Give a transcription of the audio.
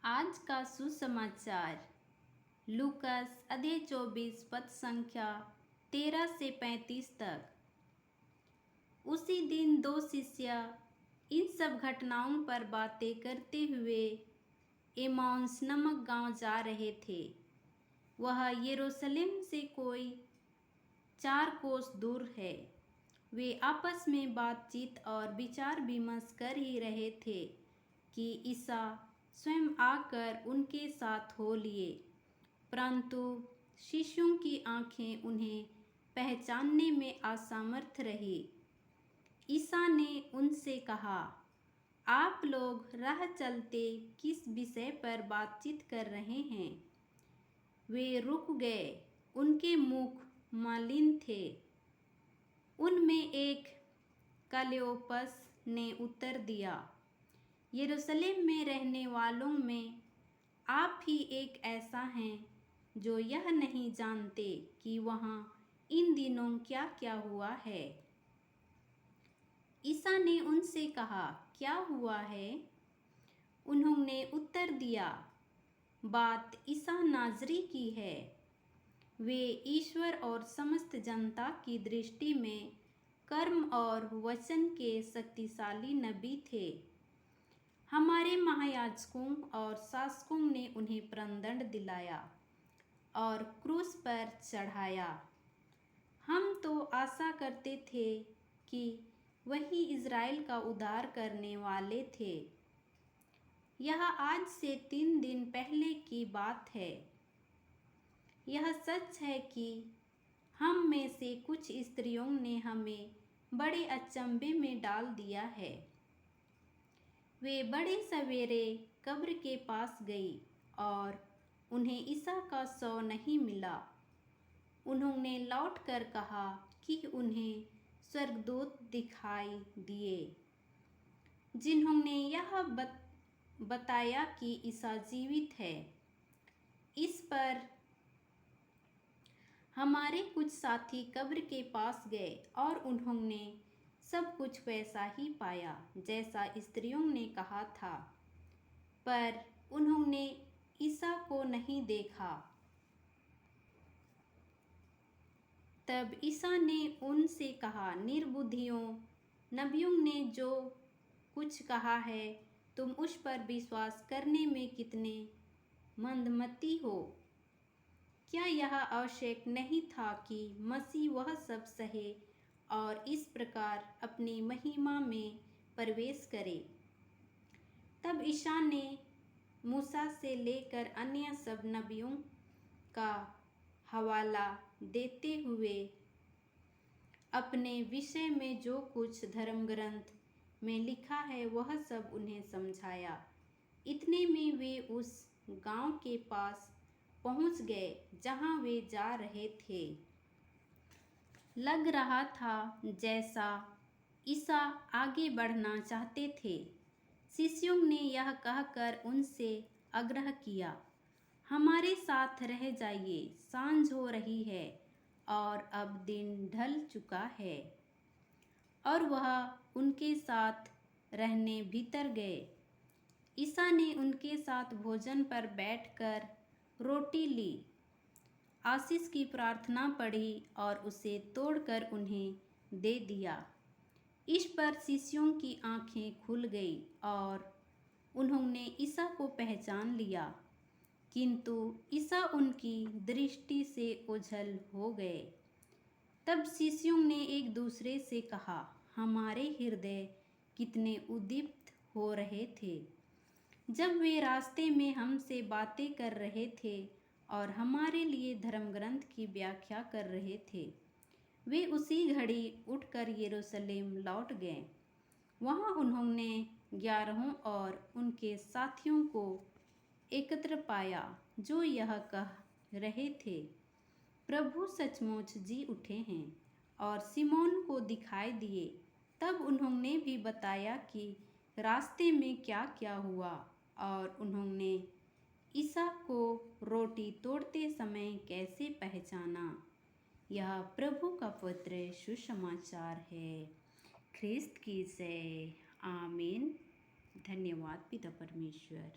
आज का सुसमाचार लूकस अध्याय 24 पद संख्या 13 से 35 तक। उसी दिन दो शिष्य इन सब घटनाओं पर बातें करते हुए एमाउस नामक गांव जा रहे थे। वह यरूशलेम से कोई 4 कोस दूर है। वे आपस में बातचीत और विचार विमर्श कर ही रहे थे कि ईसा स्वयं आकर उनके साथ हो लिए, परंतु शिष्यों की आंखें उन्हें पहचानने में असमर्थ रही। ईसा ने उनसे कहा, आप लोग राह चलते किस विषय पर बातचीत कर रहे हैं? वे रुक गए, उनके मुख मलिन थे। उनमें एक क्लेओपस ने उत्तर दिया, यरूशलेम में रहने वालों में आप ही एक ऐसा हैं जो यह नहीं जानते कि वहाँ इन दिनों क्या क्या हुआ है। ईसा ने उनसे कहा, क्या हुआ है? उन्होंने उत्तर दिया, बात ईसा नाज़री की है। वे ईश्वर और समस्त जनता की दृष्टि में कर्म और वचन के शक्तिशाली नबी थे। हमारे महायाजकों और शासकों ने उन्हें प्राणदंड दिलाया और क्रूस पर चढ़ाया। हम तो आशा करते थे कि वही इज़राइल का उद्धार करने वाले थे। यह आज से 3 दिन पहले की बात है। यह सच है कि हम में से कुछ स्त्रियों ने हमें बड़े अचंभे में डाल दिया है। वे बड़े सवेरे कब्र के पास गई और उन्हें ईसा का शव नहीं मिला। उन्होंने लौटकर कहा कि उन्हें स्वर्गदूत दिखाई दिए, जिन्होंने यह बताया कि ईसा जीवित है। इस पर हमारे कुछ साथी कब्र के पास गए और उन्होंने सब कुछ वैसा ही पाया जैसा स्त्रियों ने कहा था, पर उन्होंने ईसा को नहीं देखा। तब ईसा ने उनसे कहा, निर्बुद्धियों, नबियों ने जो कुछ कहा है तुम उस पर विश्वास करने में कितने मंदमती हो। क्या यह आवश्यक नहीं था कि मसीह वह सब सहे और इस प्रकार अपनी महिमा में प्रवेश करे? तब ईसा ने मूसा से लेकर अन्य सब नबियों का हवाला देते हुए अपने विषय में जो कुछ धर्म ग्रंथ में लिखा है वह सब उन्हें समझाया। इतने में वे उस गांव के पास पहुंच गए जहां वे जा रहे थे। लग रहा था जैसा ईसा आगे बढ़ना चाहते थे। शिष्यों ने यह कहकर उनसे आग्रह किया, हमारे साथ रह जाइए, सांझ हो रही है और अब दिन ढल चुका है। और वह उनके साथ रहने भीतर गए। ईसा ने उनके साथ भोजन पर बैठकर रोटी ली, आशीष की प्रार्थना पढ़ी और उसे तोड़कर उन्हें दे दिया। इस पर शिष्यों की आंखें खुल गई और उन्होंने ईसा को पहचान लिया, किंतु ईसा उनकी दृष्टि से ओझल हो गए। तब शिष्यों ने एक दूसरे से कहा, हमारे हृदय कितने उद्दीप्त हो रहे थे जब वे रास्ते में हमसे बातें कर रहे थे और हमारे लिए धर्म ग्रंथ की व्याख्या कर रहे थे। वे उसी घड़ी उठकर यरूशलेम लौट गए। वहाँ उन्होंने 11 और उनके साथियों को एकत्र पाया, जो यह कह रहे थे, प्रभु सचमुच जी उठे हैं और सिमोन को दिखाई दिए। तब उन्होंने भी बताया कि रास्ते में क्या क्या हुआ और उन्होंने ईसा को रोटी तोड़ते समय कैसे पहचाना। यह प्रभु का पवित्र सुसमाचार है। ख्रिस्त की जय। आमीन। धन्यवाद पिता परमेश्वर।